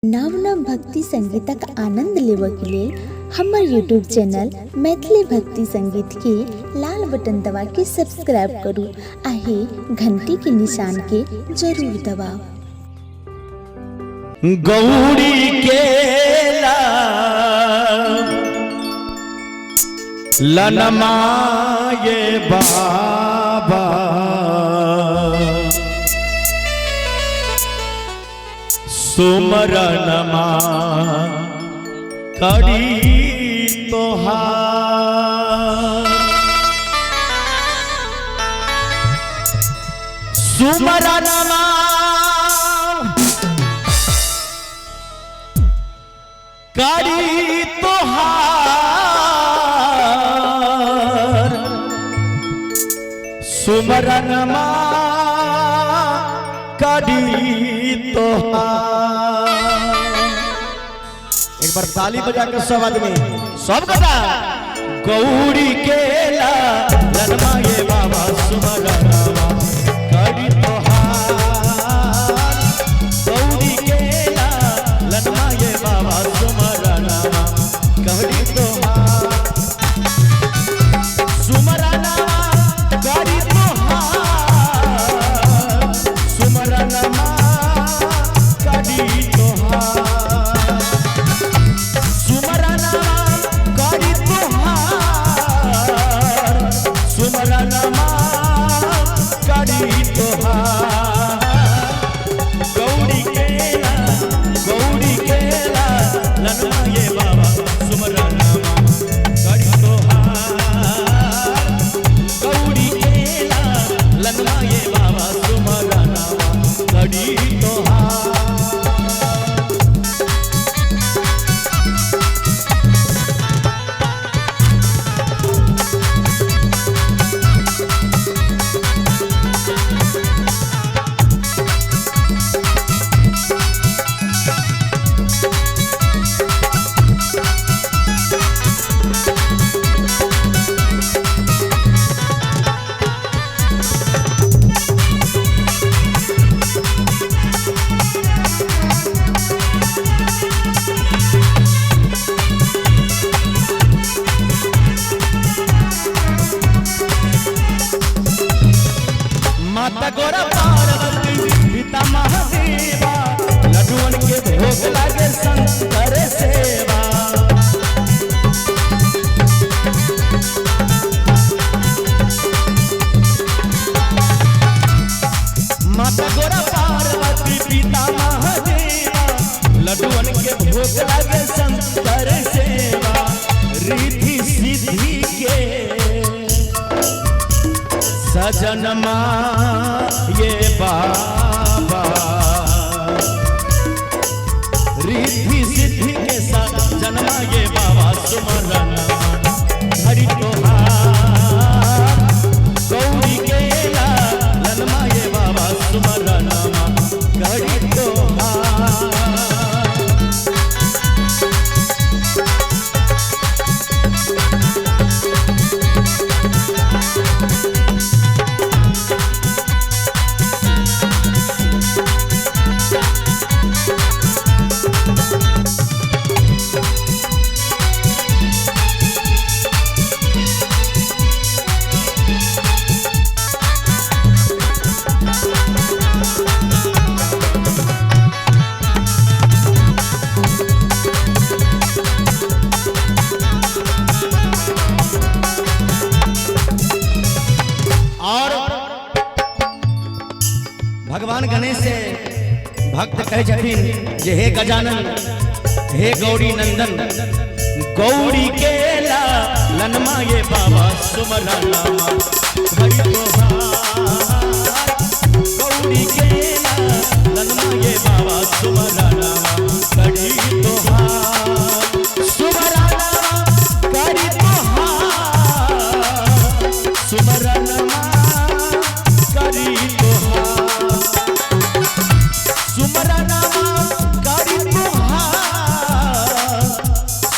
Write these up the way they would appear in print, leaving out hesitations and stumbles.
नव नव भक्ति संगीतक आनंद लेबक लेल हमर यूट्यूब चैनल मैथिली भक्ति संगीत के लाल बटन दबा के सब्सक्राइब करू आ घंटी के निशान के जरूर दबाओ। गौरी के लनमाये बाबा सुमरनमा करी तोहार सुमरनमा करी तोहार सुमरनमा करी तोहार। एक बार ताली बजा कर सब आदमी सब कथा गौरी के लनमा ये बाबा सुमरनमा करी तोहार गौरी के लनमा ये बाबा सुमरनमा करी तोहार सुमरनमा करी तोहार सुमरनमा करी तोहार सुमरनमा करी तोहार सुमरनमा करी तोहार गौरी केला लनमा ये बाबा सुमरनमा करी तोहार गौरी केला लनमा ये बाबा सुमरनमा करी तोहार। माता गोरा पार्वती पिता महादेवा लड्डुअन के भोग लागे शंकर सेवा माता गोरा पार्वती पिता महादेवा लड्डुअन के भोग लागे शंकर सेवा रिद्धि सिद्धि के सजनमा ये बाबा रिद्धि सिद्धि के सजनमा ये बाबा सुमरनमा हरि तोहार गौरी के लनमा ये बाबा सुमरनमा हरि तोहार। भगवान गणेश से भक्त कहे छथिन जे हे गजानन हे गौरी नंदन गौरी के लनमा ये बाबा सुमरनमा हरि तोहार गौरी के लनमा ये बाबा सुमरनमा हरि तोहार सुमरनमा करी तोहार सुमरनमा करी तोहार सुमरनमा करी तोहार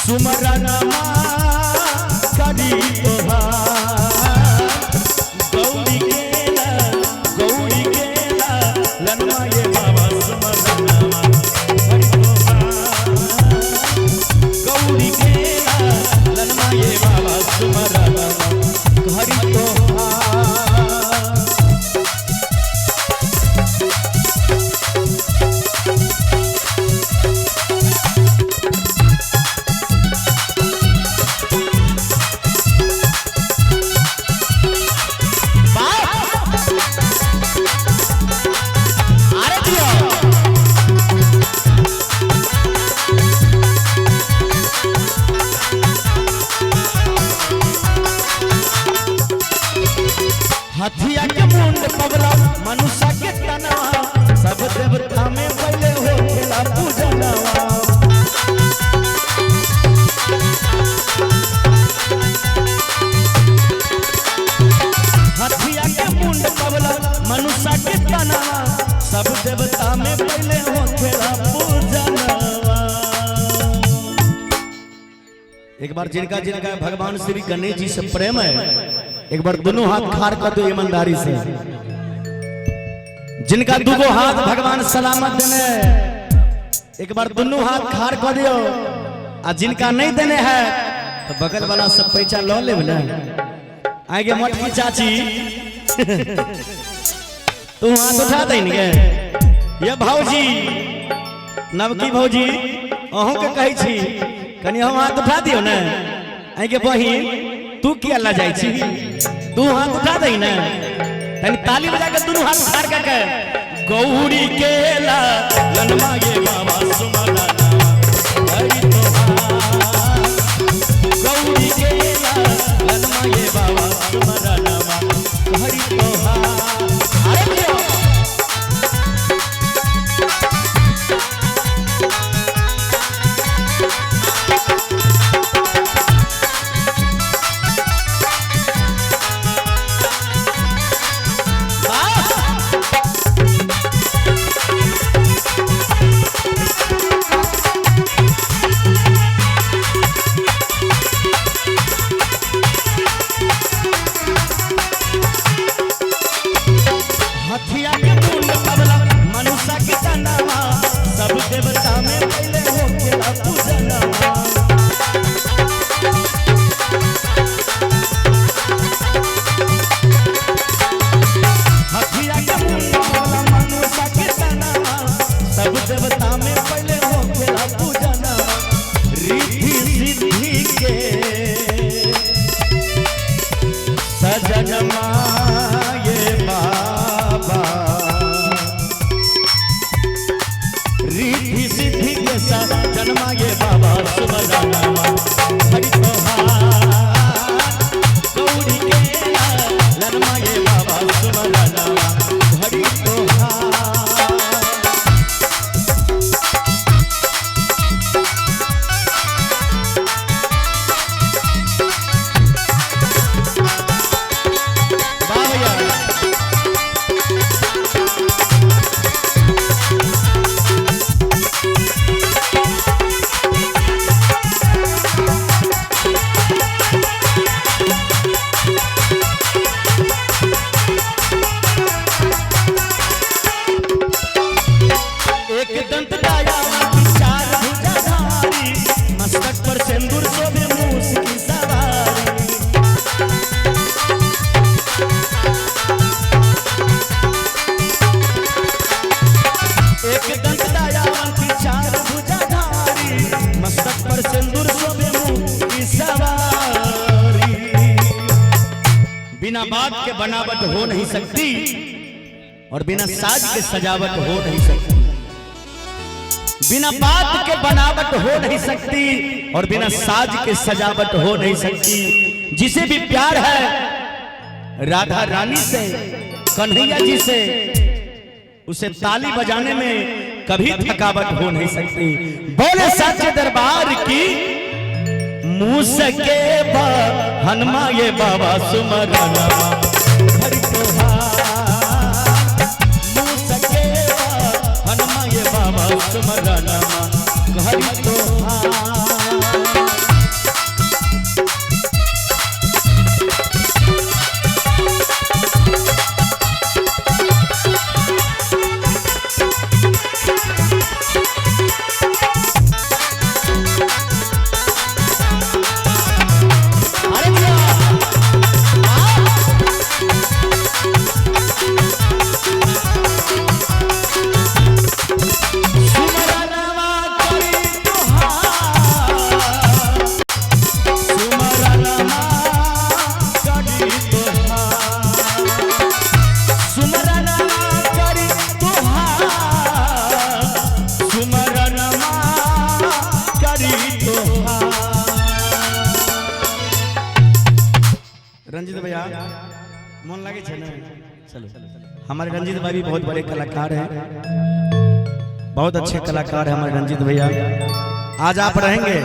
सुमरनमा करी तोहार गौरी केला लनमा ये बाबा सुमरनमा करी एक बार जिनका जिनका भगवान श्री गणेश जी से प्रेम है एक बार दोनों हाथ खाड़ कर दो ईमानदारी से। जिनका दुगो हाथ भगवान सलामत देने एक बार दोनों हाथ खाड़ कर दियो। आ जिनका नहीं देने है तो बगल वाला सब पैसा लो ले ना। आगे मोटकी चाची तू हाथ उठा देंगे ये भौजी नवकी भौजी अहों के कही छी कनी हम हाथ उठा दियो ना। आगे बहिन तू किया ला जाई छी तू हाथ उठा दई ना तनी ताली बजा के दोनों हाथ ठाड़ के गौरी के ला लनमा ये बाबा सुमरा हरि तोहार गौरी के ला लनमा ये बाबा सुमरा हरि तोहार। अरे क्यों बिना बात के बनावट हो नहीं सकती और बिना साज के सजावट हो नहीं सकती। बिना बात के बनावट हो नहीं सकती और बिना साज के सजावट हो नहीं सकती। जिसे भी प्यार है राधा रानी से कन्हैया जी से उसे ताली बजाने में कभी थकावट हो नहीं सकती। बोले सच्चे दरबार की मूसके बा हनुमा ये बाबा सुमरा हरि तोहार मूसके बा हनुमा ये बाबा सुमरा हरि तोहार। रंजीत भैया मन लगे छे ना चलो हमारे रंजीत भाई भी बहुत बड़े कलाकार हैं बहुत अच्छे कलाकार हैं हमारे रंजीत भैया। आज आप रहेंगे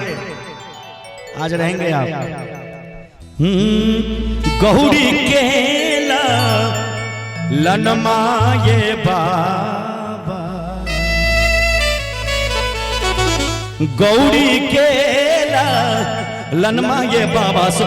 आज रहेंगे आप गौरी के लनमा ये बाबा गौरी के लन मांगे बाबा सो